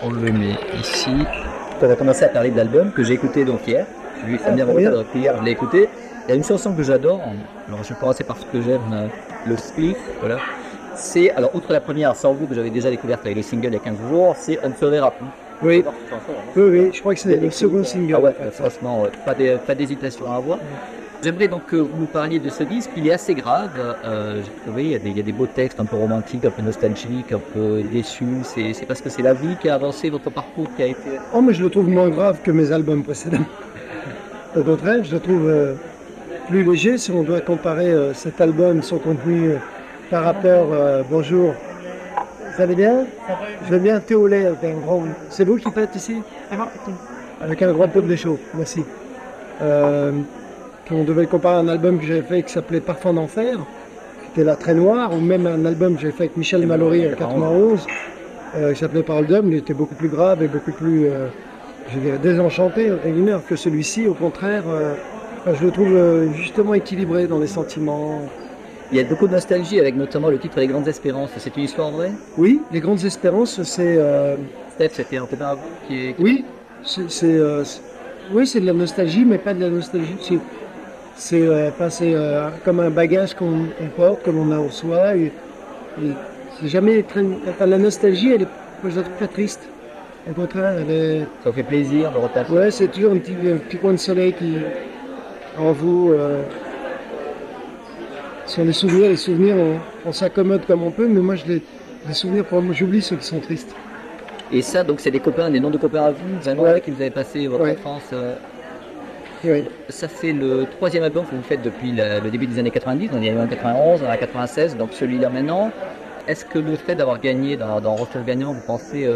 On le met ici. On a commencé à parler de l'album que j'ai écouté donc hier. J'ai vu Samir Rosa, donc hier je l'ai écouté. Il y a une chanson que j'adore. Alors je vais commencer par ce que j'aime, le split. Voilà. C'est, alors outre la première, sans vous que j'avais déjà découverte avec le single il y a 15 jours, c'est On ne se verra plus. Oui, oui, je crois que c'est le second single. Ah ouais, franchement, pas d'hésitation à avoir. J'aimerais donc que vous nous parliez de ce disque. Il est assez grave. J'ai trouvé, il y a des beaux textes un peu romantiques, un peu nostalgiques, un peu déçus. C'est parce que c'est la vie qui a avancé votre parcours qui a été. Oh, mais je le trouve moins grave que mes albums précédents. Au contraire, je le trouve plus léger si on doit comparer cet album, son contenu par rapport. Bonjour. Vous allez bien? Je vais bien thé au lait avec un grand. C'est vous qui faites ici? Avec un grand pot de lait chaud. Merci. Quand on devait comparer un album que j'avais fait qui s'appelait Parfum d'enfer, qui était là très noir, ou même un album que j'avais fait avec Michel Mallory en 91, qui s'appelait Parole d'homme, il était beaucoup plus grave et beaucoup plus, je dirais, désenchanté, ordinaire que celui-ci. Au contraire, je le trouve justement équilibré dans les sentiments. Il y a beaucoup de nostalgie avec notamment le titre Les Grandes Espérances. C'est une histoire vraie? Oui, Les Grandes Espérances, c'est... Steph, c'était un copain à vous Oui, oui, c'est de la nostalgie, mais pas de la nostalgie. Comme un bagage qu'on porte, comme on a en soi. Et c'est jamais très. Enfin, la nostalgie, moi, je la trouve pas triste. Au contraire, ça vous fait plaisir de repasser? Ouais, c'est toujours un petit coin de soleil qui en vous. Sur les souvenirs, on s'accommode comme on peut, mais moi, les souvenirs, pour moi, j'oublie ceux qui sont tristes. Et ça, donc, c'est des copains, des noms de copains à vous, vraiment, avec qui vous avez passé votre enfance. Oui. Ça fait le troisième album que vous faites depuis le début des années 90. On y a eu en 91, en 96, donc celui-là maintenant. Est-ce que le fait d'avoir gagné dans Roster Gagnant, vous pensez,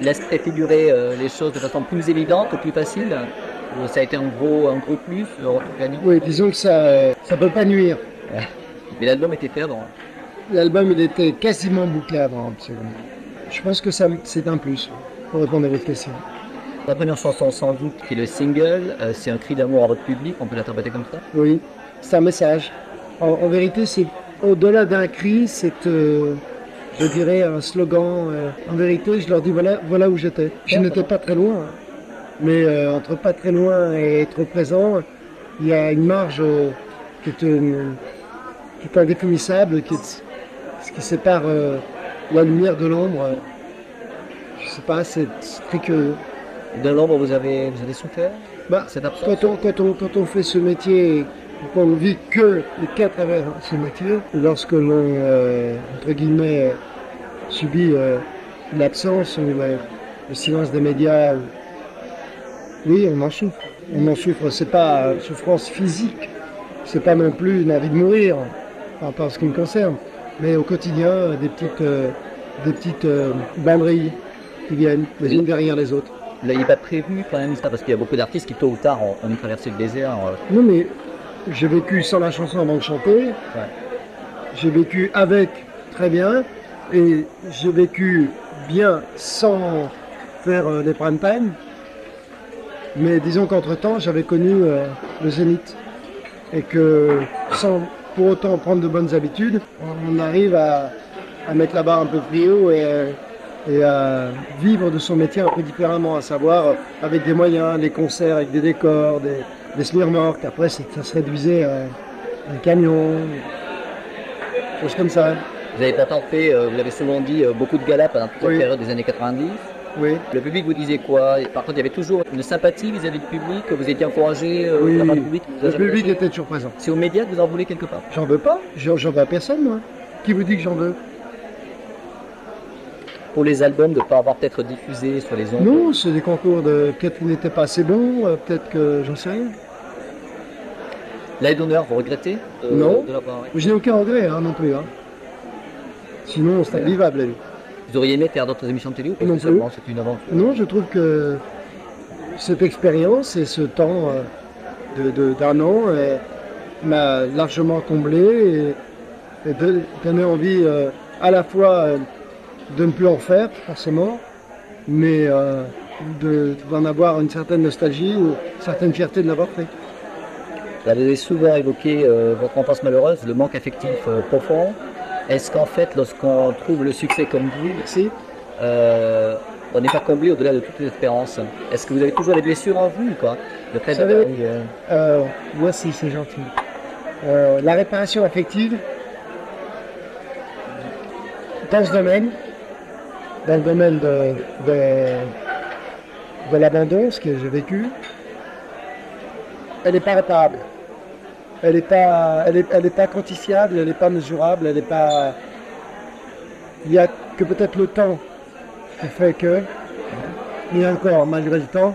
laisse préfigurer les choses de façon plus évidente, plus facile? Ça a été un gros plus, Roster Gagnant? Oui, disons que ça peut pas nuire. Mais l'album était fait avant. L'album, il était quasiment bouclé avant, absolument. Je pense que c'est un plus, pour répondre à votre question. La première chanson, sans doute, qui est le single, c'est un cri d'amour à votre public, on peut l'interpréter comme ça? Oui, c'est un message. En vérité, c'est au-delà d'un cri, c'est, je dirais, un slogan. En vérité, je leur dis voilà où j'étais. Je n'étais pas très loin, mais entre pas très loin et être présent, il y a une marge qui est indéfinissable, ce qui sépare la lumière de l'ombre. Je sais pas, c'est très curieux. De l'ombre, vous avez souffert? Quand on fait ce métier, qu'on ne vit que qu'à travers ce métier, lorsque l'on, entre guillemets, subit l'absence ou le silence des médias, oui, on en souffre. On en souffre, c'est pas souffrance physique, c'est pas non plus une envie de mourir, par rapport à ce qui me concerne, mais au quotidien, des petites banderilles qui viennent les unes derrière les autres. Là, il n'est pas prévu quand même ça, parce qu'il y a beaucoup d'artistes qui tôt ou tard ont traversé le désert. Non, mais j'ai vécu sans la chanson avant de chanter. Ouais. J'ai vécu avec très bien. Et j'ai vécu bien sans faire des prime time. Mais disons qu'entre-temps, j'avais connu le zénith. Et que sans pour autant prendre de bonnes habitudes, on arrive à mettre la barre un peu plus haut et à vivre de son métier un peu différemment, à savoir avec des moyens, des concerts avec des décors, des semi-remorques. Après, ça se réduisait à un camion, des choses comme ça. Vous avez pourtant fait, vous l'avez souvent dit, beaucoup de galas pendant toute la période des années 90. Oui. Le public vous disait quoi? Par contre, il y avait toujours une sympathie vis-à-vis du public, vous étiez encouragé oui. par le public? Le public était toujours présent. C'est aux médias que vous en voulez quelque part? J'en veux pas, j'en veux à personne, moi. Qui vous dit que j'en veux? Pour les albums, de ne pas avoir peut-être diffusé sur les ondes? Non, c'est des concours de... Peut-être qu'ils n'étaient pas assez bons, peut-être que j'en sais rien. L'année d'honneur, vous regrettez? Non, je n'ai aucun regret non plus. Hein. Sinon, c'est invivable la vie. Vous auriez aimé faire d'autres émissions de télé ou non plus seulement c'est une aventure? Non, je trouve que cette expérience et ce temps d'un an m'a largement comblé et donné envie à la fois de ne plus en faire, forcément, mais d'en avoir une certaine nostalgie ou une certaine fierté de l'avoir fait. Vous avez souvent évoqué votre enfance malheureuse, le manque affectif profond. Est-ce qu'en fait, lorsqu'on trouve le succès comme vous, merci, on n'est pas comblé au-delà de toute espérance. Est-ce que vous avez toujours les blessures en vous ou quoi? Le fait Vous savez, d'avoir moi aussi, c'est gentil. La réparation affective, dans ce domaine, dans le domaine de l'abandon, ce que j'ai vécu, elle n'est pas réparable. Elle n'est pas quantifiable, elle n'est pas mesurable, elle n'est pas. Il n'y a que peut-être le temps qui fait que, mais encore, malgré le temps,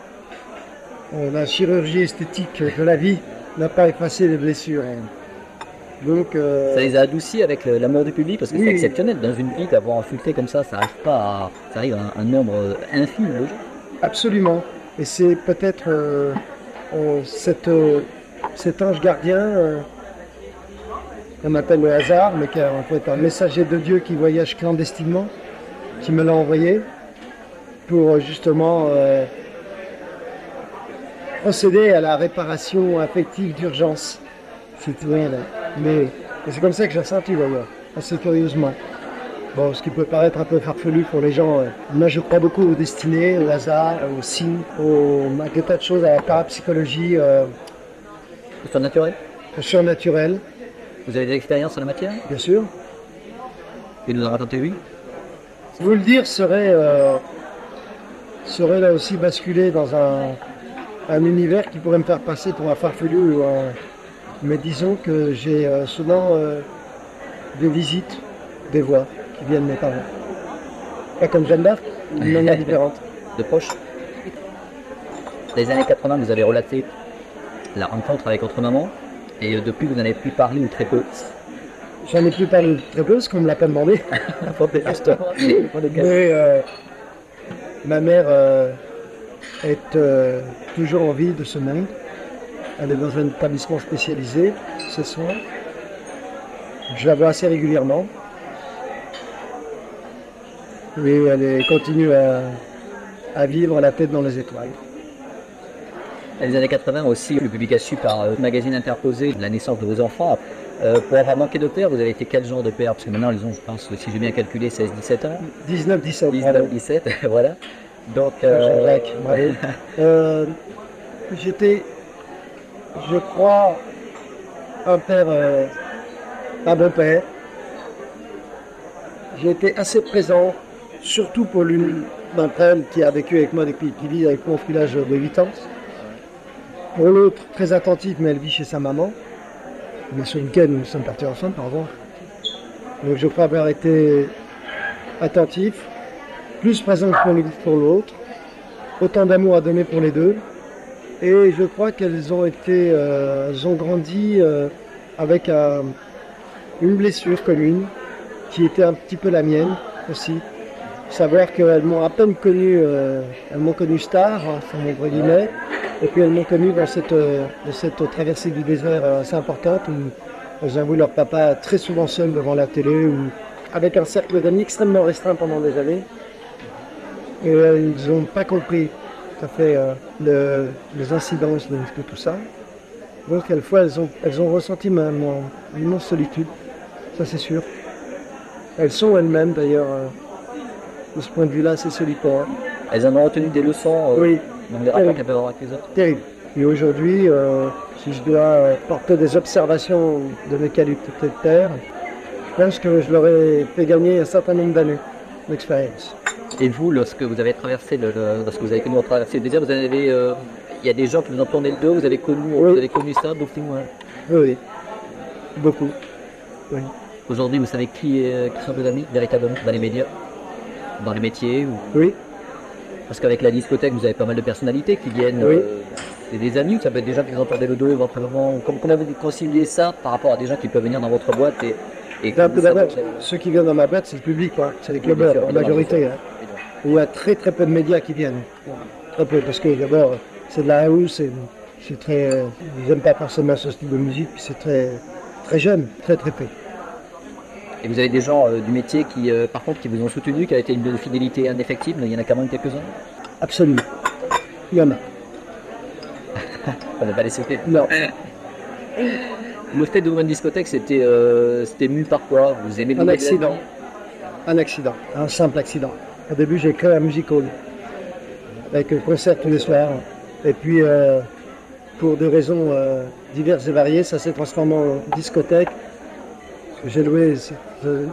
la chirurgie esthétique de la vie n'a pas effacé les blessures. Donc, ça les a adoucis avec l'amour du public parce que Oui. c'est exceptionnel dans une vie d'avoir insulté comme ça arrive pas ça arrive à un nombre infime de gens. absolument. Et c'est peut-être cet ange gardien, qu'on appelle le hasard, mais qui est en fait un messager de Dieu qui voyage clandestinement, qui me l'a envoyé pour justement procéder à la réparation affective d'urgence. Mais c'est comme ça que j'ai ressenti d'ailleurs, assez curieusement. Bon, ce qui peut paraître un peu farfelu pour les gens. Moi, je crois beaucoup aux destinées, au hasard, aux signes, à des tas de choses, à la parapsychologie Surnaturel. surnaturelle, Vous avez des expériences en la matière? bien sûr. Et nous en raconter une? Vous le dire serait là aussi basculer dans un univers qui pourrait me faire passer pour un farfelu. Mais disons que j'ai souvent des visites, des voix qui viennent de mes parents. Pas comme Jeanne d'Arc, d'une manière différente. De proche. Dans les années 80, vous avez relaté la rencontre avec votre maman et depuis vous n'en avez plus parlé ou très peu. J'en ai plus parlé très peu parce qu'on me l'a pas demandé. Mais ma mère est toujours en vie de ce monde. Elle est dans un établissement spécialisé, ce soir. Je la vois assez régulièrement. Et elle continue à vivre la tête dans les étoiles. Dans les années 80 aussi, le public a su par magazine interposé la naissance de vos enfants. Pour avoir manqué de père, vous avez été quel genre de père? Parce que maintenant ils ont, je pense, si j'ai bien calculé, 16-17 ans. 19-17. 19-17, voilà. Donc, Jacques, bravo. J'étais, je crois, un père, un bon père. J'ai été assez présent, surtout pour l'une d'entre elles qui a vécu avec moi depuis, qui vit avec moi depuis l'âge de 8 ans. Pour l'autre, très attentive, mais elle vit chez sa maman. Mais ce week-end, nous sommes partis ensemble, par exemple. Donc je crois avoir été attentif, plus présent que pour l'autre, autant d'amour à donner pour les deux. Et je crois qu'elles ont été, elles ont grandi avec une blessure commune, qui était un petit peu la mienne aussi. Savoir qu'elles m'ont à peine connu, elles m'ont connu star, entre guillemets, et puis elles m'ont connu dans cette traversée du désert assez importante où elles ont vu leur papa très souvent seul devant la télé, ou avec un cercle d'amis extrêmement restreint pendant des années. Et ils n'ont pas compris tout à fait les incidences de tout ça. Donc quelquefois elles ont ressenti mon immense solitude, ça c'est sûr. Elles sont elles-mêmes d'ailleurs, de ce point de vue-là, assez solitaires. elles en ont retenu des leçons Oui, dans les rapports qu'elles peuvent avoir avec les autres. terrible. Et aujourd'hui, si je dois porter des observations de mes qualités de père, je pense que je leur ai fait gagner un certain nombre d'années d'expérience. Et vous, lorsque vous avez traversé, lorsque vous avez connu votre traversée du désert, vous avez, il y a des gens qui vous ont tourné le dos, vous avez connu, Oui. vous avez connu ça, donc Oui, beaucoup. Oui. aujourd'hui vous savez qui sont vos amis véritablement dans les médias, dans les métiers ou... Oui, Parce qu'avec la discothèque, vous avez pas mal de personnalités qui viennent. Oui. C'est des amis ou ça peut être des gens qui vous ont tourné le dos éventuellement. Comment vous conciliez ça par rapport à des gens qui peuvent venir dans votre boîte et d'abord, ceux qui viennent dans ma boîte, c'est le public, quoi. C'est les clubbers, Bien sûr, en majorité. Hein. Ou il y a très très peu de médias qui viennent. Très peu, parce que d'abord, c'est de la house, c'est très. Ils n'aiment pas forcément ce style de musique, puis c'est très, très jeune, très très peu. Et vous avez des gens du métier qui, par contre, qui vous ont soutenu, qui a été une fidélité indéfectible. Il y en a quand même quelques-uns. Absolument. Il y en a. On ne va pas les citer. Non. Le fait d'ouvrir une discothèque, c'était mu par quoi? Vous aimez Un accident. Un accident. Un simple accident. Au début, j'ai créé un music hall avec un concert tous les soirs. Et puis, pour des raisons diverses et variées, ça s'est transformé en discothèque. J'ai loué cet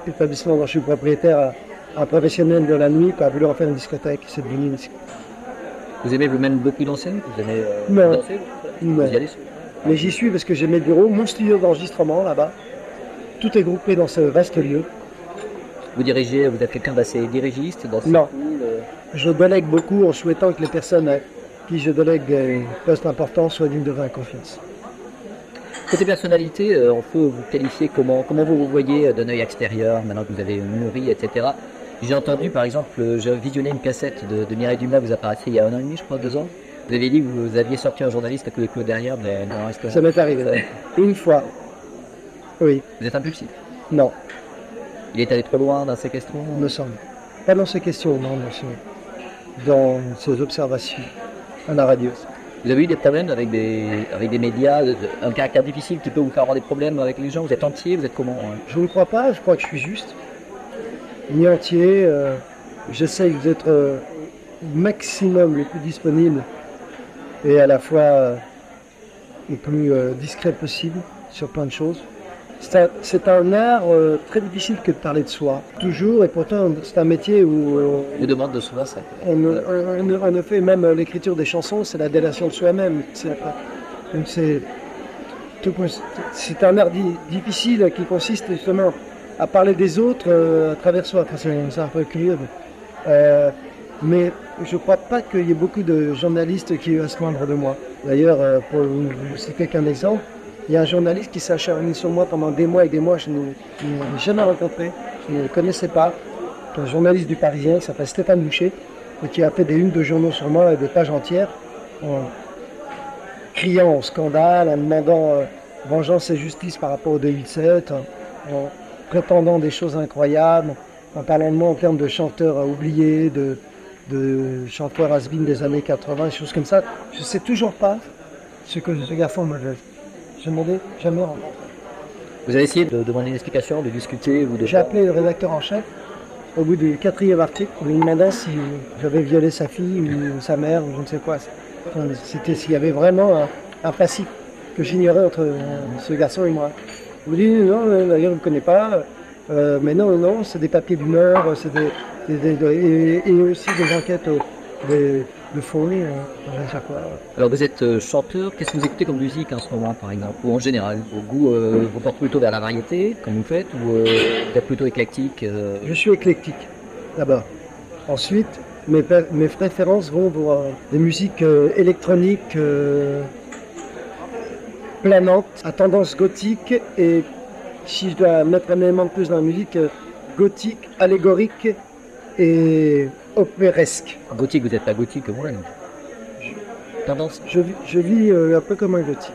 établissement dont je suis propriétaire à un professionnel de la nuit qui a voulu en faire une discothèque. C'est devenu une discothèque. Vous aimez vous-même beaucoup danser? Vous aimez Non. danser? Non. Vous y allez? Mais j'y suis parce que j'ai mes bureaux, mon studio d'enregistrement là-bas. Tout est groupé dans ce vaste lieu. Vous dirigez, vous êtes quelqu'un d'assez dirigiste dans ce Non. pool, Je délègue beaucoup en souhaitant que les personnes à qui je délègue des postes importants soient dignes de ma confiance. Côté personnalité, on peut vous qualifier comment vous vous voyez d'un œil extérieur, maintenant que vous avez mûri, etc. J'ai entendu, par exemple, j'ai visionné une cassette de Mireille Dumas, vous apparaissez il y a 1 an et demi, je crois, 2 ans. Vous avez dit que vous aviez sorti un journaliste avec le clos derrière, mais non, est-ce que Ça m'est arrivé. Une fois. Oui. vous êtes impulsif? Non, Il est allé trop loin dans ses questions? me semble. Pas dans ces questions, non, dans ces observations à la radio. Vous avez eu des problèmes avec des médias, un caractère difficile qui peut vous faire avoir des problèmes avec les gens? Vous êtes entier, vous êtes comment? Je ne crois pas, je crois que je suis juste. Ni entier, j'essaye d'être au maximum le plus disponible et à la fois le plus discret possible sur plein de choses. C'est un art très difficile que de parler de soi, toujours, et pourtant c'est un métier où Vous demande de soi, ça. on ne fait même l'écriture des chansons, c'est la délation de soi-même. C'est un art difficile qui consiste justement à parler des autres à travers soi. Enfin, c'est un peu curieux. Mais je ne crois pas qu'il y ait beaucoup de journalistes qui aient à se joindre de moi. D'ailleurs, pour vous citer qu'un exemple, il y a un journaliste qui s'est acharné sur moi pendant des mois et des mois. Je ne l'ai jamais rencontré, je ne le connaissais pas. C'est un journaliste du Parisien qui s'appelle Stéphane Boucher et qui a fait des unes de journaux sur moi et des pages entières en criant au scandale, en demandant vengeance et justice par rapport au 287, en prétendant des choses incroyables, en parlant de moi en termes de chanteur oublié, de chanteur has-been des années 80, des choses comme ça. Je ne sais toujours pas ce que ce garçon me fait. Je ne m'en ai jamais rencontré. Vous avez essayé de demander une explication, de discuter ou de... J'ai appelé le rédacteur en chef au bout du 4e article où il me demandait si j'avais violé sa fille ou sa mère ou je ne sais quoi. Enfin, c'était s'il y avait vraiment un passif que j'ignorais entre ce garçon et moi. Je me dis non, d'ailleurs je ne le connais pas, mais non, c'est des papiers d'humeur, c'est et aussi des enquêtes de folie, à chaque fois. Alors vous êtes chanteur, qu'est-ce que vous écoutez comme musique en ce moment par exemple? Ou en général, vos goûts vous portent plutôt vers la variété, comme vous faites, ou vous êtes plutôt éclectique Je suis éclectique, d'abord. Ensuite, mes préférences vont pour des musiques électroniques planantes, à tendance gothique, et si je dois mettre un élément de plus dans la musique, gothique, allégorique et opéresque. Gothique, vous n'êtes pas gothique, moi. Tendance? Je vis un peu comme un gothique.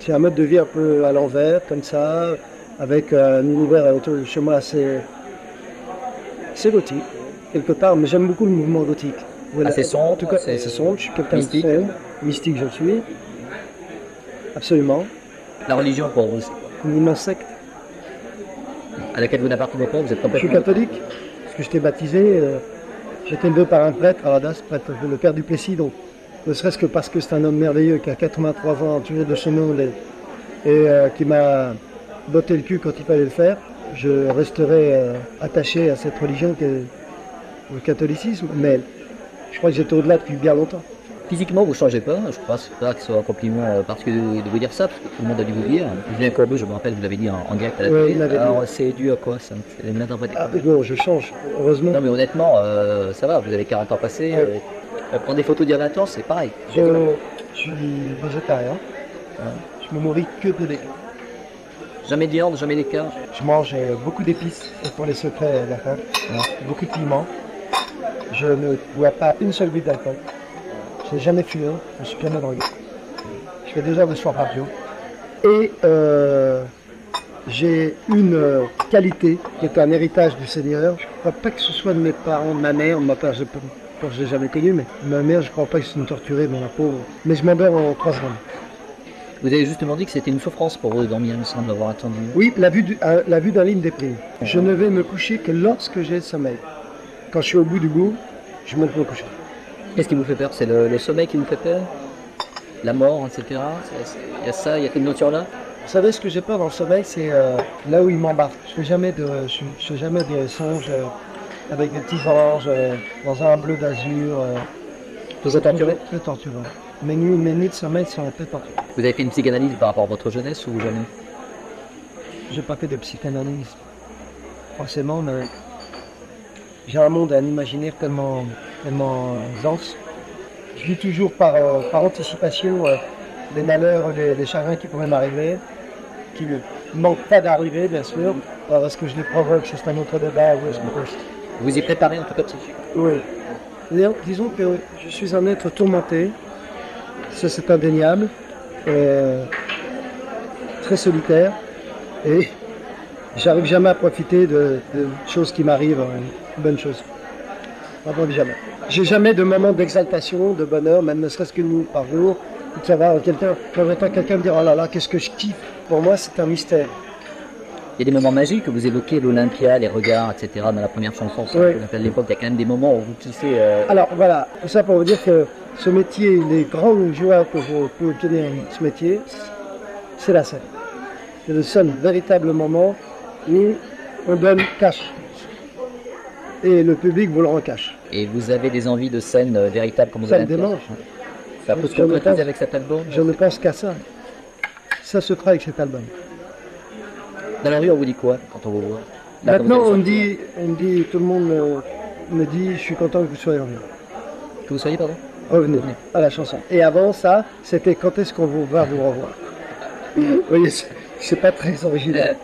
C'est un mode de vie un peu à l'envers, comme ça, avec un univers autour de chez moi assez gothique, quelque part, mais j'aime beaucoup le mouvement gothique. Voilà. Assez sombre, en tout cas, c'est assez sombre, je suis quelqu'un de mystique. sombre, mystique je suis, absolument. La religion pour vous, c'est quoi? Une immense secte. À laquelle vous n'appartenez pas, vous êtes Je suis complètement... catholique, parce que j'étais baptisé, j'étais élevé par un prêtre, Aradas, prêtre, le père du Plessis, donc ne serait-ce que parce que c'est un homme merveilleux qui a 83 ans, toujours de chez nous, et qui m'a botté le cul quand il fallait le faire, je resterai attaché à cette religion qu'est le catholicisme, mais je crois que j'étais au-delà depuis bien longtemps. Physiquement, vous ne changez pas, je pense pas que ce soit un compliment particulier de vous dire ça, parce que tout le monde a dû vous dire. Julien Courbet, je me rappelle, vous l'avez dit en direct à la Ouais, télé. il l'avait dit. Alors, c'est dû à quoi ça? C'est une interprétation. Ah, non, je change, heureusement. Non, mais honnêtement, ça va, vous avez 40 ans passés. Ouais. Prendre des photos d'il y a 20 ans, c'est pareil. Je suis végétarien, je me nourris que de légumes. Jamais de viande, jamais d'écart. Je mange beaucoup d'épices pour les secrets de la femme, beaucoup de piment. Je ne bois pas une seule goutte d'alcool. Je n'ai jamais fumé, je suis jamais drogué. Je fais 2 heures de sport par jour. Et j'ai une qualité qui est un héritage du Seigneur. Je ne crois pas que ce soit de mes parents, de ma mère. Ma père, je ne l'ai jamais connu, mais ma mère, je ne crois pas que c'est une torturée, mais la pauvre. Mais je m'endors en 3 secondes. Vous avez justement dit que c'était une souffrance pour vous de dormir, il me semble avoir attendu. Oui, la vue d'un lit me déprime. Je ne vais me coucher que lorsque j'ai le sommeil. quand je suis au bout du bout, je me peux coucher. Qu'est-ce qui vous fait peur? C'est le sommeil qui vous fait peur? La mort, etc. Il y a ça, il y a cette notion-là? Vous savez, ce que j'ai peur dans le sommeil, c'est là où il m'embarque. Je fais jamais de songes avec des petits anges dans un bleu d'azur. Vous êtes torturé? Très torturant. Mes nuits de sommeil sont très torturées. Vous avez fait une psychanalyse par rapport à votre jeunesse ou jamais? J'ai pas fait de psychanalyse, forcément, mais j'ai un monde, un imaginaire tellement dense. Je vis toujours par anticipation les malheurs, les chagrins qui pourraient m'arriver, qui ne manquent pas d'arriver, bien sûr, parce que je les provoque, c'est un autre débat. Oui, Vous y préparez en tout cas psychique? oui. Disons que je suis un être tourmenté, ça c'est indéniable, très solitaire, et j'arrive jamais à profiter de choses qui m'arrivent, bonnes choses. Vraiment jamais. J'ai jamais de moment d'exaltation, de bonheur, même ne serait-ce qu'une minute par jour. Ça va, quelqu'un me dire oh là là, qu'est-ce que je kiffe. Pour moi, c'est un mystère. Il y a des moments magiques que vous évoquez, l'Olympia, les regards, etc. dans la première chanson, ça Oui. qu'on appelle l'époque. Il y a quand même des moments où vous kiffez. Alors voilà, tout ça pour vous dire que ce métier, les grandes joies que je peux obtenir dans ce métier, c'est la scène. C'est le seul véritable moment où on donne cash. Et le public vous le rend cash. Et vous avez des envies de scène véritables comme vous Ça me avez démange. Ça peut se Je ne concrétiser pense- avec cet album? Je ne pense qu'à ça. Ça se fera avec cet album. Dans la rue, on vous dit quoi quand on vous voit? Là, quand Maintenant, vous on allez me dit, tout le monde me dit, je suis content que vous soyez revenu. sortir. Que vous soyez, pardon? Revenez à la chanson. Et avant ça, c'était quand est-ce qu'on va vous revoir. Vous voyez, c'est pas très original.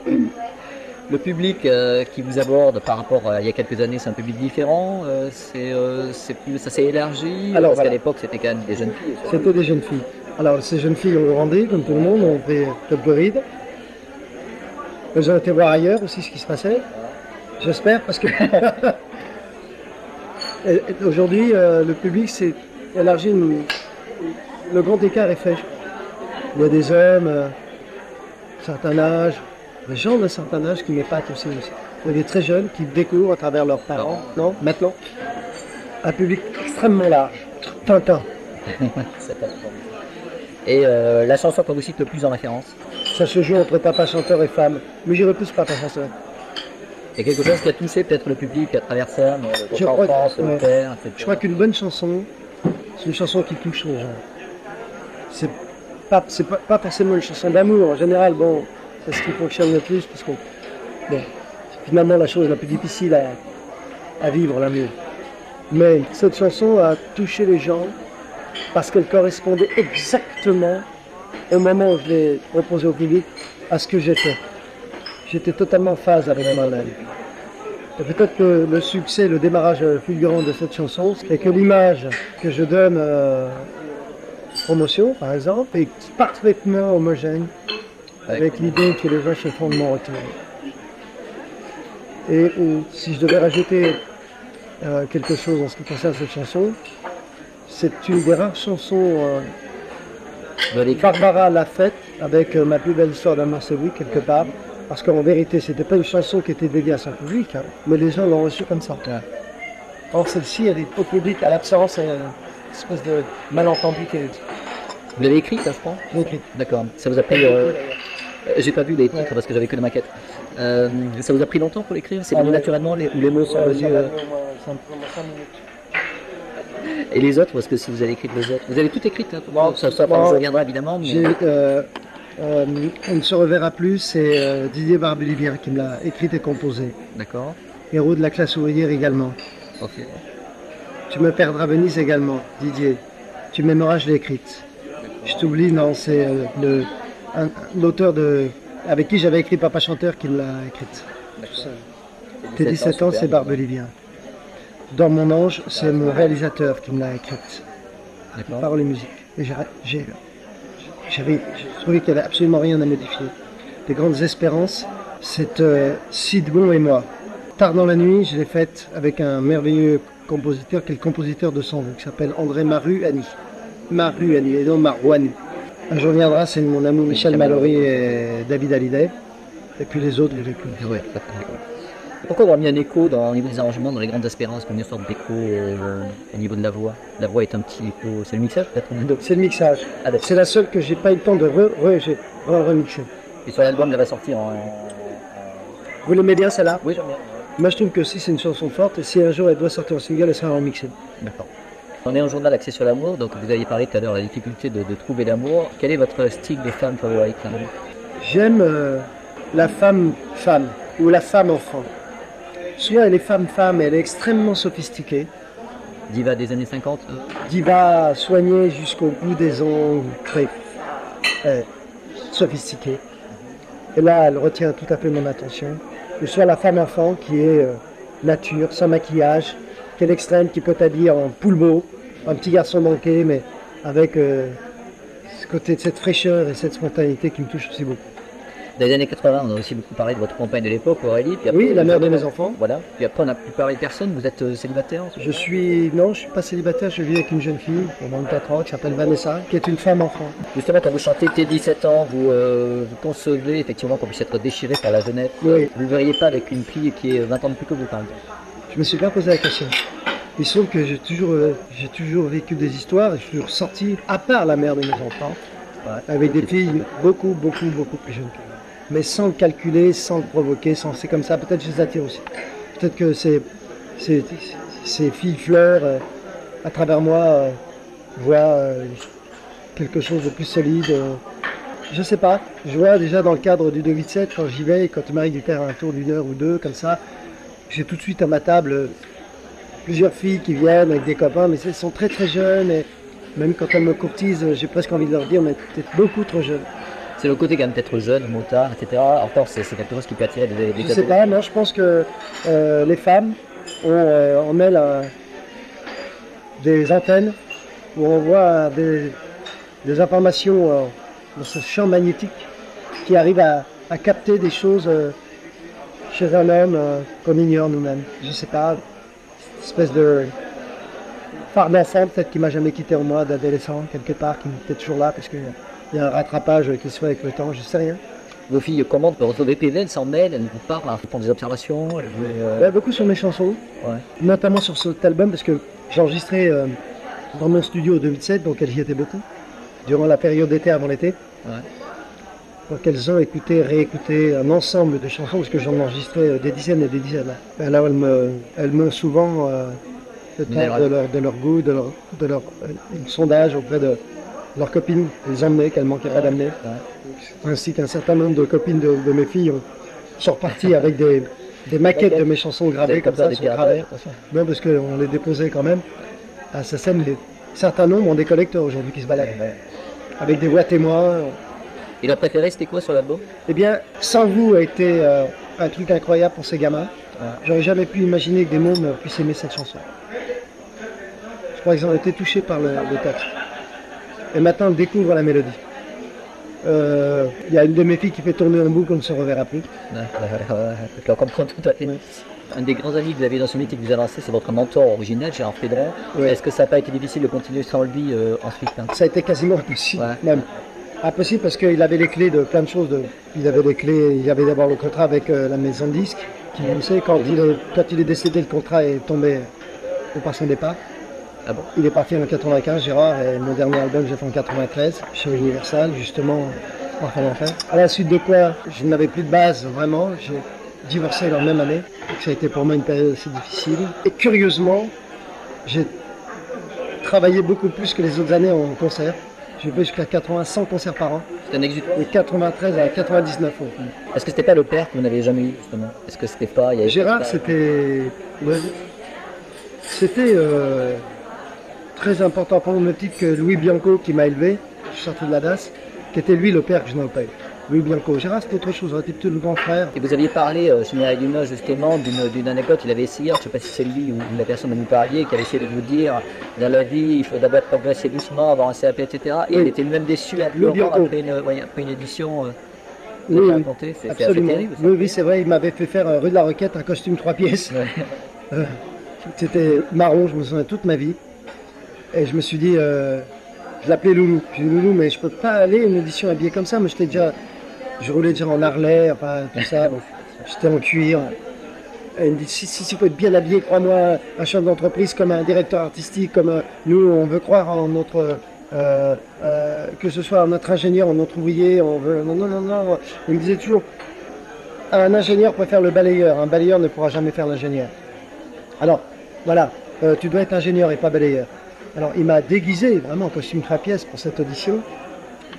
Le public qui vous aborde par rapport à il y a quelques années, c'est un public différent. Ça s'est élargi. Alors, Parce voilà. qu'à l'époque, c'était quand même des jeunes filles. C'était des jeunes filles. Alors, ces jeunes filles ont grandi, comme tout le monde, ont fait quelques rides. Elles ont été voir ailleurs aussi ce qui se passait. J'espère, parce que et aujourd'hui, le public s'est élargi. Le grand écart est fait. Il y a des hommes, certain âge, des gens d'un certain âge qui m'épatent aussi. Il y a des très jeunes qui découvrent à travers leurs parents, non, maintenant, un public extrêmement large. Tintin. C'est pas trop. Et la chanson qu'on vous cite le plus en référence? Ça se joue entre papa chanteur et femme. Mais j'irai plus papa chanteur. Il y a quelque chose qui a touché peut-être le public à travers ça, Je votre crois que- enfance, le ouais. père, etc. Je crois qu'une bonne chanson, c'est une chanson qui touche les gens. C'est pas forcément une chanson d'amour. En général, bon, c'est ce qui fonctionne le plus parce que bon, c'est finalement la chose la plus difficile à vivre, l'amour. Mais cette chanson a touché les gens parce qu'elle correspondait exactement au moment où je l'ai proposée au public à ce que j'étais. J'étais totalement en phase avec moi-même. Et peut-être que le succès, le démarrage fulgurant de cette chanson, c'est que l'image que je donne promotion, par exemple, est parfaitement homogène avec l'idée que les gens se font de mon retour. Et si je devais rajouter quelque chose en ce qui concerne cette chanson, c'est une des rares chansons De l'écrit. Barbara l'a faite avec ma plus belle histoire d'amour, c'est oui, quelque part. Parce qu'en vérité, c'était pas une chanson qui était dédiée à son public, hein, mais les gens l'ont reçue comme ça. Or, celle-ci, elle est au public, à l'absence, une espèce de malentendu qu'elle est. Vous l'avez écrite, ça, je crois? J'ai écrit. D'accord. Ça vous a pris. J'ai pas vu les titres parce que j'avais que la maquette. Ça vous a pris longtemps pour l'écrire? C'est venu naturellement ou les mots sont venus Ça me prend 5 minutes. Et les autres, parce que si vous avez écrit les autres, vous avez tout écrit, hein, Bon, ça bon. vous reviendra évidemment. Mais... On ne se reverra plus, c'est Didier Barbelivien qui me l'a écrite et composée. D'accord. Héros de la classe ouvrière également. Ok. Tu me perdras Venise également, Didier. Tu m'aimeras, je l'ai écrite. Je t'oublie, non, c'est l'auteur avec qui j'avais écrit Papa Chanteur qui me l'a écrite. Tes 17 ans, c'est Barbelivien. Dans mon ange, c'est mon réalisateur qui me l'a écrite. D'accord. Paroles et musique. Et j'ai trouvé qu'il n'y avait absolument rien à modifier. Des grandes espérances, c'est Sid Bon et moi. Tard dans la nuit, je l'ai faite avec un merveilleux compositeur qui est le compositeur de son qui s'appelle André Maruani. Maruani, et non Marouani. Un jour viendra, c'est mon ami Michel Mallory et David Hallyday. Et puis les autres, je les connais. Ouais. Pourquoi avoir mis un écho au niveau des arrangements, dans les grandes espérances, comme une sorte d'écho au niveau de la voix? La voix est un petit écho. C'est le mixage peut-être? C'est le mixage. Ah, d'accord. C'est la seule que j'ai pas eu le temps de remixer. Et sur l'album, elle va sortir Vous l'aimez bien celle-là? Oui, j'aime bien. Moi je trouve que si c'est une chanson forte, et si un jour elle doit sortir en single, elle sera remixée. D'accord. On est un journal axé sur l'amour, donc vous aviez parlé tout à l'heure de la difficulté de trouver l'amour. Quel est votre style de femme favorite? J'aime la femme-femme ou la femme-enfant. Soit elle est femme-femme, elle est extrêmement sophistiquée. Diva des années 50? Diva soignée jusqu'au bout des ongles, très sophistiquée. Et là, elle retient tout à fait mon attention. Ou soit la femme-enfant qui est nature, sans maquillage, qui est l'extrême, qui peut t'habiller en poulbeau, un petit garçon manqué, mais avec ce côté de cette fraîcheur et cette spontanéité qui me touche aussi beaucoup. Dans les années 80, on a aussi beaucoup parlé de votre compagne de l'époque, Aurélie. Puis après, Oui, la mère de mes enfants. Voilà. Puis après, on n'a plus parlé de personne. Vous êtes célibataire? Non, je suis pas célibataire, je vis avec une jeune fille, au moins de 4 ans, qui s'appelle Vanessa, qui est une femme-enfant. Justement, quand vous chantez dès 17 ans, vous concevez effectivement qu'on puisse être déchiré par la jeunesse. Oui. Vous ne le verriez pas avec une fille qui est 20 ans de plus que vous, par exemple? Je me suis pas posé la question. Il se trouve que j'ai toujours vécu des histoires et je suis toujours sorti, à part la mère de mes enfants, avec des filles beaucoup plus jeunes que moi. Mais sans le calculer, sans le provoquer, c'est comme ça. Peut-être que je les attire aussi. Peut-être que ces filles fleurs, à travers moi, voient quelque chose de plus solide. Je sais pas. Je vois déjà dans le cadre du 2-8-7, quand j'y vais, quand il m'arrive de faire un tour d'une heure ou deux, comme ça, j'ai tout de suite à ma table plusieurs filles qui viennent avec des copains, mais elles sont très jeunes. Et même quand elles me courtisent, j'ai presque envie de leur dire, mais t'es beaucoup trop jeune. C'est le côté quand même d'être jeune, motard, etc. Encore, c'est quelque chose qui peut attirer des Je sais pas, moi je pense que les femmes ont en elles des antennes où on voit des informations dans ce champ magnétique qui arrivent à capter des choses chez un homme qu'on ignore nous-mêmes. Je sais pas, une espèce de part d'enfant peut-être qui m'a jamais quitté en moi, d'adolescent quelque part, qui est peut-être toujours là parce que il y a un rattrapage qui se fait avec le temps, je sais rien. Vos filles commentent, vous recevez PV, elles s'en mêlent, elles vous parlent, elles font des observations. Beaucoup sur mes chansons, ouais. Notamment sur cet album, parce que j'ai enregistré dans mon studio au 2007, donc elles y étaient beaucoup, durant la période d'été avant l'été. Ouais. Donc elles ont écouté, réécouté un ensemble de chansons, parce que j'en enregistrais des dizaines et des dizaines. Alors elles me souvent de leur goût, de leur sondage auprès de leurs copines, les emmener, qu'elles manquaient pas d'amener. Ouais. Ainsi qu'un certain nombre de copines de mes filles sont reparties avec des maquettes de mes chansons gravées comme ça, sur travers. Non, parce qu'on les déposait quand même. À sa scène, certains nombres ont des collecteurs aujourd'hui qui se baladent. Avec des voix témoins. Et la préférée, c'était quoi sur l'album? Eh bien, Sans vous a été un truc incroyable pour ces gamins. Ouais. J'aurais jamais pu imaginer que des mômes puissent aimer cette chanson. Je crois qu'ils ont été touchés par le texte. Et maintenant, on découvre la mélodie. Il y a une de mes filles qui fait tourner un boucle, on ne se reverra plus. Je comprends tout à fait. Oui. Un des grands amis que vous avez dans ce métier que vous avez lancé, c'est votre mentor original, Gérard Fédron. Oui. Est-ce que ça n'a pas été difficile de continuer sans lui ensuite? Ça a été quasiment impossible, même. Impossible parce qu'il avait les clés de plein de choses. Il avait d'abord le contrat avec la maison de disques. Vous savez, quand il est décédé, le contrat est tombé par son départ. Ah bon? Il est parti en 95, Gérard, et mon dernier album j'ai fait en 93, chez Universal, justement, Enfant d'enfer. À la suite de quoi, je n'avais plus de base, vraiment. J'ai divorcé la même année, donc ça a été pour moi une période assez difficile. Et curieusement, j'ai travaillé beaucoup plus que les autres années en concert. J'ai fait jusqu'à 100 concerts par an. C'est un exutoire. De 93 à 99 ans. Est-ce que c'était pas le père que vous n'avez jamais eu, justement? Est-ce que c'était pas... Gérard, c'était... Ouais, c'était... très important pour le titre que Louis Bianco qui m'a élevé, je suis sorti de la DAS, qui était lui le père que je n'avais pas eu. Louis Bianco. Gérard c'était autre chose, c'était plutôt le grand frère. Et vous aviez parlé chez Mireille Dumas justement d'une anecdote, il avait essayé, je ne sais pas si c'est lui ou la personne dont vous parliez, qui avait essayé de vous dire dans la vie il faut d'abord progresser doucement, avoir un CAP, etc. Et oui. Il était même déçu après une édition. Oui, c'est assez terrible. Oui, c'est vrai, il m'avait fait faire rue de la Roquette un costume 3 pièces. Ouais. C'était marron, je me souviens toute ma vie. Et je me suis dit, je l'appelais Loulou. J'ai dit Loulou, mais je peux pas aller à une édition habillée comme ça. Mais je roulais déjà en Harley, enfin tout ça. J'étais en cuir. Elle me dit, si faut être bien habillé, crois-moi, un chef d'entreprise comme un directeur artistique, comme nous, on veut croire en notre... que ce soit notre ingénieur, notre ouvrier, on veut... Non, non, non, non. Il me disait toujours, un ingénieur peut faire le balayeur, un balayeur ne pourra jamais faire l'ingénieur. Alors, voilà, tu dois être ingénieur et pas balayeur. Alors, il m'a déguisé vraiment en costume 3 pièces pour cette audition.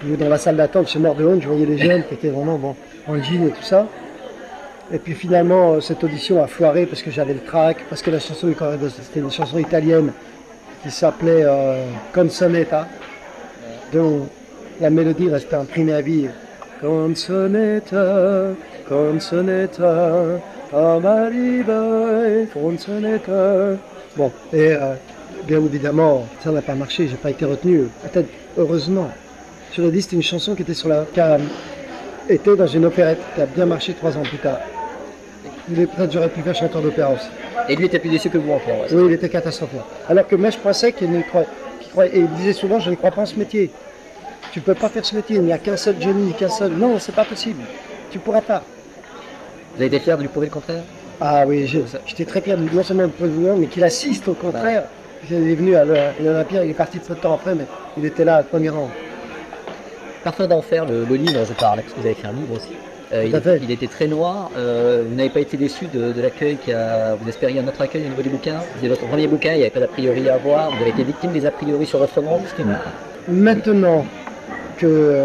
Dans la salle d'attente, je suis mort de honte, je voyais les jeunes qui étaient vraiment bon, en jean et tout ça. Et puis finalement, cette audition a foiré parce que j'avais le trac, parce que la chanson, c'était une chanson italienne qui s'appelait Consonetta, dont la mélodie restait imprimée à vie. Consonetta, consonetta, amaribai, consonetta. Bon, et bien évidemment, ça n'a pas marché, j'ai pas été retenu, peut-être heureusement. Je l'ai dit, c'était une chanson qui était qui a été dans une opérette, qui a bien marché 3 ans plus tard. Peut-être j'aurais pu faire chanteur d'opéra aussi. Et lui était plus déçu que vous encore. Oui, il était catastrophique. Alors que moi, je pensais qu'il croyait, et il disait souvent, je ne crois pas en ce métier. Tu ne peux pas faire ce métier, il n'y a qu'un seul génie, qu'un seul... Non, c'est pas possible. Tu ne pourras pas. Vous avez été fier de lui prouver le contraire? Ah oui, j'étais très fier, non seulement de prouver, mais qu'il assiste au contraire. Il est venu à l'Olympia, il est parti peu de temps après, mais il était là, au premier rang. Parfum d'enfer, le livre, je parle, parce que vous avez écrit un livre aussi. Il était très noir. Vous n'avez pas été déçu de l'accueil vous espériez un autre accueil au niveau des bouquins? C'était votre premier bouquin, il n'y avait pas d'a priori à avoir. Vous avez été victime des a priori sur votre roman. Maintenant que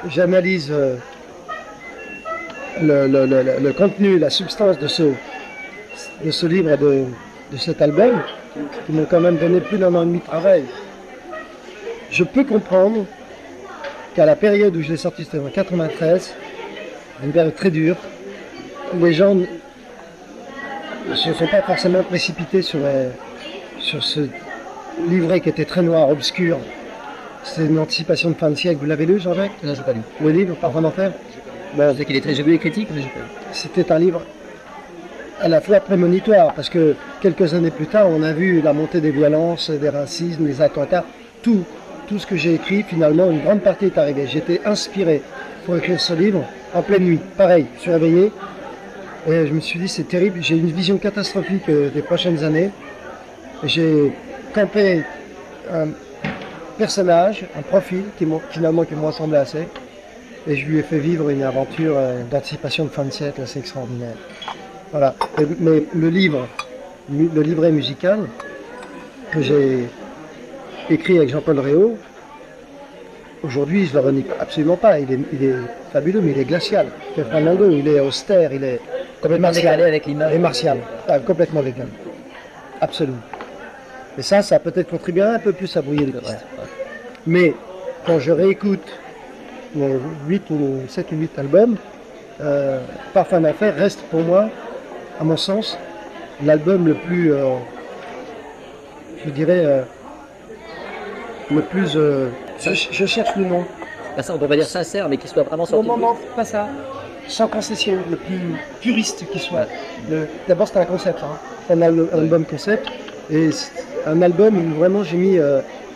j'analyse le contenu, la substance de ce livre, de cet album, qui m'ont quand même donné plus d'1 an et demi de travail, je peux comprendre qu'à la période où je l'ai sorti, c'était en 93, une période très dure, où les gens ne se sont pas forcément précipités sur ce livret qui était très noir, obscur. C'est une anticipation de fin de siècle. Vous l'avez lu, Jean-Jacques? Non, je n'ai pas lu. Le livre, Parfum d'enfer? Je sais qu'il est très... J'ai vu les critiques, mais je n'ai pas lu. C'était un livre à la fois prémonitoire, parce que quelques années plus tard, on a vu la montée des violences, des racismes, des attentats. Tout ce que j'ai écrit, finalement, une grande partie est arrivée. J'étais inspiré pour écrire ce livre en pleine nuit. Pareil, je suis réveillé et je me suis dit, c'est terrible. J'ai une vision catastrophique des prochaines années. J'ai campé un personnage, un profil qui me ressemblait assez. Et je lui ai fait vivre une aventure d'anticipation de fin de siècle assez extraordinaire. Voilà. Mais le livret musical que j'ai écrit avec Jean-Paul Réau, aujourd'hui je ne le renie absolument pas. Il est fabuleux, mais il est glacial. Il est austère, il est complètement décalé avec l'image. Il est martial, complètement décalé. Absolument. Et ça a peut-être contribué un peu plus à brouiller les pistes. Ouais. Mais quand je réécoute 7 ou 8 albums, Parfum d'enfer reste pour moi, à mon sens, l'album le plus, je dirais, le plus... je cherche le nom. Ben ça, on peut pas dire sincère, mais qu'il soit vraiment sorti. Non, pas ça. Sans concession, le plus puriste qui soit. D'abord, c'était un concept, hein. Un album concept. Et un album où vraiment j'ai mis,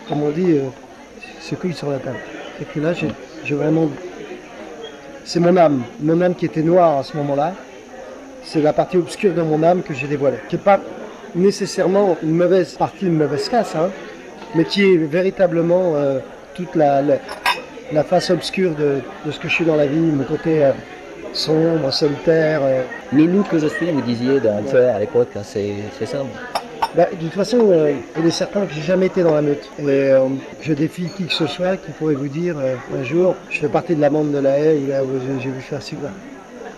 comme on dit, ce couille sur la table. Et puis là, j'ai vraiment... C'est mon âme qui était noire à ce moment-là. C'est la partie obscure de mon âme que j'ai dévoilée. Qui n'est pas nécessairement une mauvaise partie, une mauvaise casse, hein, mais qui est véritablement toute la face obscure de ce que je suis dans la vie, mon côté sombre, solitaire. Le loup que je suis, vous disiez dans le faire à l'époque, hein, c'est ça. Bah, de toute façon, il est certain que j'ai jamais été dans la meute. Et je défie qui que ce soit qui pourrait vous dire un jour, je fais partie de la bande de la haie, j'ai vu faire ci.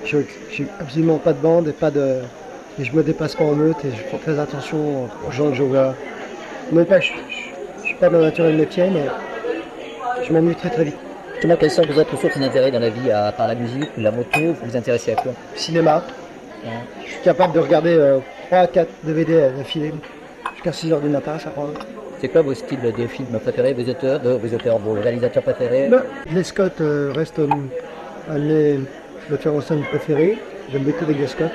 Je n'ai absolument pas de bande et je me dépasse pas en meute et je fais très attention aux gens que je vois. Je ne suis pas dans la nature de métier, mais je m'ennuie très très vite. Quelles sont vos autres sources d'intérêt dans la vie, à part la musique ou la moto? Vous vous intéressez à quoi? Cinéma. Ouais. Je suis capable de regarder 3-4 DVD d'affilée jusqu'à 6 h du matin, ça prend. C'est quoi vos styles de films préférés, vos réalisateurs préférés? Ridley Scott reste un de mes faire scène préférés. J'aime beaucoup Ridley Scott.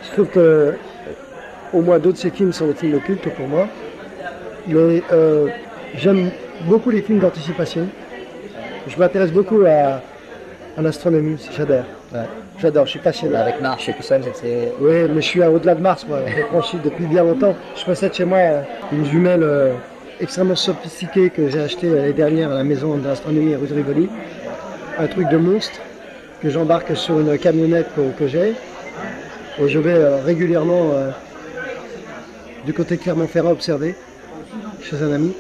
Je trouve que au moins d'autres de ses films sont des films occultes pour moi. Mais j'aime beaucoup les films d'anticipation. Je m'intéresse beaucoup à l'astronomie, j'adore. Ouais. J'adore, je suis passionné. Avec Mars et tout ça, c'est... Oui, mais je suis au-delà de Mars, moi. J'ai franchi depuis bien longtemps. Je possède chez moi une jumelle extrêmement sophistiquée que j'ai achetée l'année dernière à la maison de l'astronomie rue de Rivoli. Un truc de monstre que j'embarque sur une camionnette que j'ai. Et je vais régulièrement du côté de Clermont-Ferrand observer chez un ami.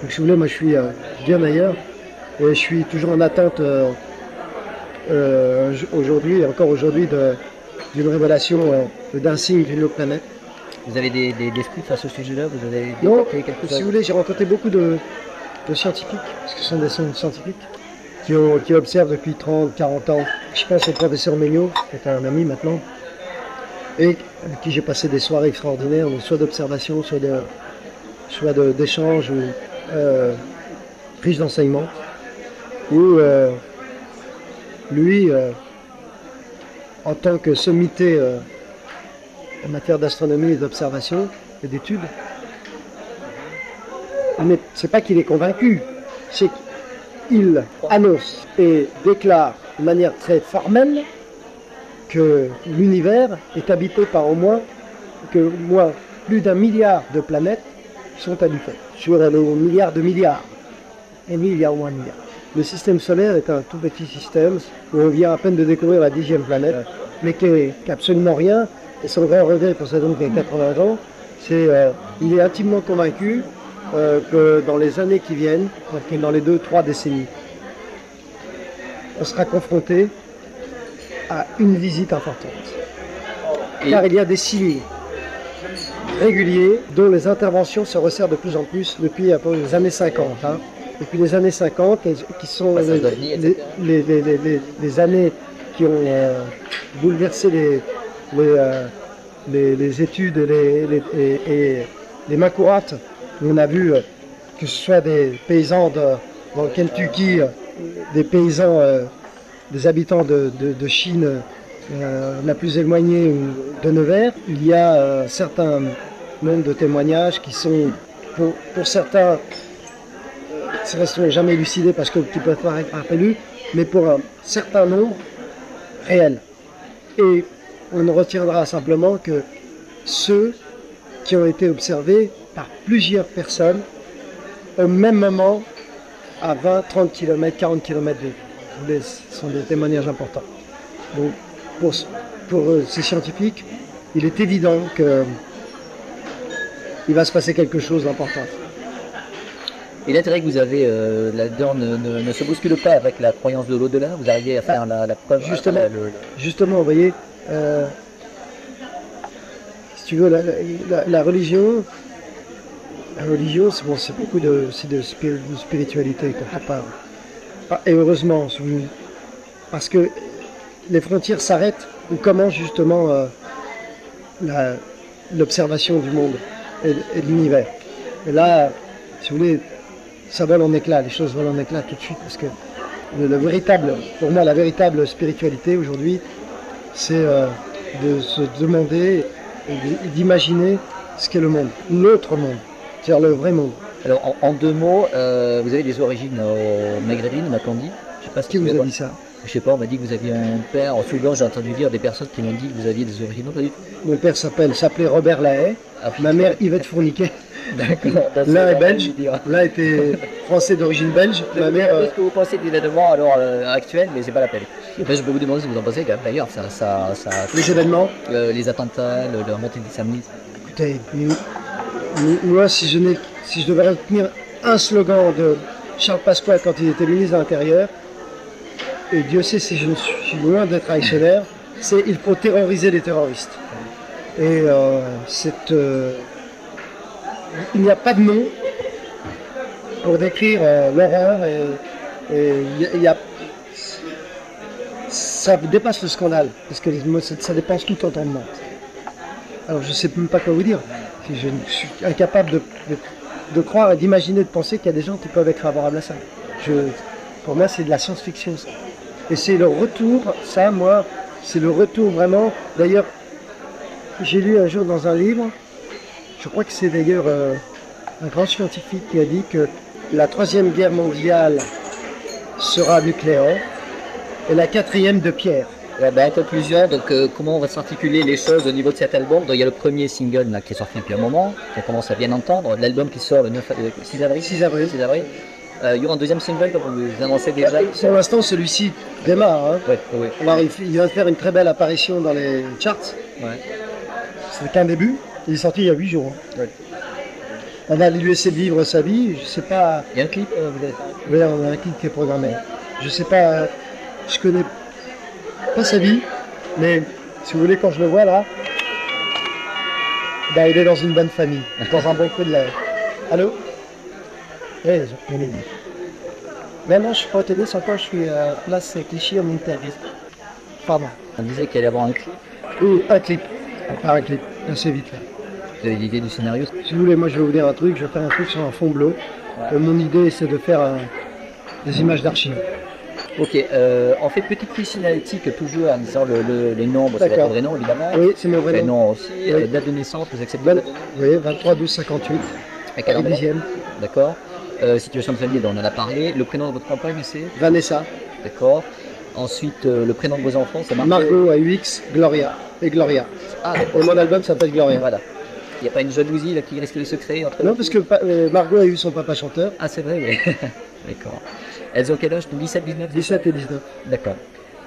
Donc si vous voulez, moi je suis bien ailleurs et je suis toujours en attente aujourd'hui, et encore aujourd'hui, d'une révélation d'un signe d'une autre planète. Vous avez des scouts à ce sujet-là? Vous avez Non, détecté quelque chose? si vous voulez, j'ai rencontré beaucoup de scientifiques, parce que ce sont des scientifiques, qui observent depuis 30, 40 ans. Je pense au professeur Megnaud, qui est un ami maintenant, et avec qui j'ai passé des soirées extraordinaires, soit d'observation, soit d'échanges, ou riches d'enseignements, où lui, en tant que sommité en matière d'astronomie et d'observation et d'études, mais c'est pas qu'il est convaincu, c'est qu'il annonce et déclare de manière très formelle que l'univers est habité par au moins plus d'1 milliard de planètes sont habitées. Sur le milliard de milliards. Et lui, il y a au moins 1 milliard. Le système solaire est un tout petit système où on vient à peine de découvrir la 10e planète, mais qui est absolument rien. Et son grand regret pour cet homme qui a 80 ans, c'est il est intimement convaincu que dans les années qui viennent, dans les 2-3 décennies, on sera confronté à une visite importante. Car il y a des signes réguliers dont les interventions se resserrent de plus en plus depuis les années 50. Depuis les années 50, qui sont les années qui ont bouleversé les études et les mains courantes. On a vu que ce soit des paysans dans le Kentucky, des paysans, des habitants de Chine la plus éloignée ou de Nevers. Il y a un certain nombre de témoignages qui sont, pour certains, ne resteront jamais élucidés parce qu'ils peuvent paraître farfelus, mais pour un certain nombre, réels. Et on ne retiendra simplement que ceux qui ont été observés par plusieurs personnes au même moment à 20, 30 km, 40 km d'eux. Ce sont des témoignages importants. Donc, pour ces scientifiques, il est évident qu'il va se passer quelque chose d'important. Et l'intérêt que vous avez là-dedans ne se bouscule pas avec la croyance de l'au-delà? Vous arrivez à faire la preuve? Justement, vous voyez, si tu veux, la religion, c'est beaucoup de spiritualité quelque part. Et heureusement, parce que les frontières s'arrêtent ou commence justement l'observation du monde et de l'univers. Et là, si vous voulez, ça vole en éclats, les choses volent en éclats tout de suite, parce que pour moi, la véritable spiritualité aujourd'hui, c'est de se demander et d'imaginer ce qu'est le monde, notre monde, c'est-à-dire le vrai monde. Alors, en 2 mots, vous avez des origines maghrébines, m'a-t-on dit? Je sais pas Qui vous a dit ça? Je sais pas, on m'a dit que vous aviez un père. Souvent, j'ai entendu dire des personnes qui m'ont dit que vous aviez des origines. Pas du tout. Mon père s'appelait Robert Lahaye, ma mère Yvette Fourniquet. D'accord. L'un est belge, l'un était français d'origine belge. Ma mère. Qu'est-ce que vous pensez de l'événement alors actuel, mais c'est pas la peine. Enfin, je peux vous demander ce que vous en pensez quand même. D'ailleurs, Les événements, les attentats, la montée de l'islamisme. Écoutez, moi, si je devais retenir un slogan de Charles Pasqua quand il était ministre de l'Intérieur, et Dieu sait si je suis loin d'être réactionnaire, c'est il faut terroriser les terroristes. Et il n'y a pas de nom pour décrire l'horreur ça dépasse le scandale, parce que ça dépasse tout entendement. Alors je ne sais même pas quoi vous dire. Je suis incapable de croire et d'imaginer, de penser qu'il y a des gens qui peuvent être favorables à ça. Pour moi, c'est de la science-fiction, ça. Et c'est le retour, c'est le retour vraiment. D'ailleurs, j'ai lu un jour dans un livre, je crois que c'est d'ailleurs un grand scientifique qui a dit que la 3e guerre mondiale sera nucléaire et la quatrième de Pierre. Ouais, ben, conclusion, donc comment on va s'articuler les choses au niveau de cet album? Donc, il y a le premier single là, qui est sorti depuis un moment, qu'on commence à bien entendre. L'album qui sort le 6 avril. 6 avril. 6 avril. Il y aura un deuxième single, comme vous annoncez déjà. Pour l'instant, celui-ci démarre. Hein. Ouais, ouais, Il va faire une très belle apparition dans les charts. ouais. C'est qu'un début. Il est sorti il y a 8 jours. Ouais. On va lui laisser vivre sa vie. Je sais pas. Il y a un clip, vous avez... Oui, on a un clip qui est programmé. Je sais pas. Je connais pas sa vie, mais si vous voulez, quand je le vois là, ben, il est dans une bonne famille, dans un bon coup de l'air. Allô? Oui, non, je suis pas au tennis encore, je suis à place Clichy au Monterrey. Pardon. On disait qu'il allait y avoir un clip. Oui, un clip. Pas un clip, assez vite fait. Vous avez l'idée du scénario? Si vous voulez, moi je vais vous dire un truc, je vais faire un truc sur un fond bleu. Mon idée c'est de faire des images d'archives. Ok, on fait petite fiche signalétique toujours en disant les nombres, c'est D'accord. votre vrai nom évidemment. Oui, c'est mon vrai nom. Prénom aussi, Oui. date de naissance, vous acceptez? Oui, 23 12 58. À quel endroit? 10e. D'accord. Situation de famille, on en a parlé. Le prénom de votre compagne, c'est? Vanessa. D'accord. Ensuite, le prénom de vos enfants, c'est Margot AUX, Gloria. Et Gloria. Ah, d'accord. Et mon album s'appelle Gloria. Voilà. Il n'y a pas une jalousie là, qui risque de se créer entre Non, parce que Margot a eu son papa chanteur, Ah, c'est vrai, oui. D'accord. Elles ont quel âge? 17, 19? 17 et 19. D'accord.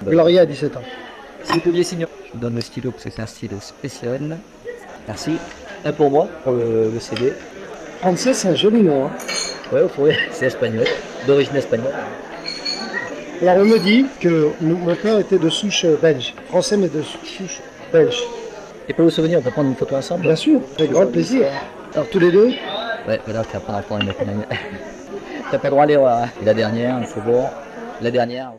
Gloria a 17 ans. C'est Olivier Signon. Je vous donne le stylo parce que c'est un style spécial. Merci. Un pour moi, pour le CD. Ansel, c'est un joli nom. Hein. Ouais, c'est espagnol, d'origine espagnole. Alors on me dit que mon père était de souche belge. Français, mais de souche belge. Et pour le souvenir, on peut prendre une photo ensemble? Bien sûr, avec grand plaisir. Alors tous les deux. Ouais, voilà, je vais prendre une. T'as pas le droit à l'erreur. Hein. La dernière, c'est bon. La dernière.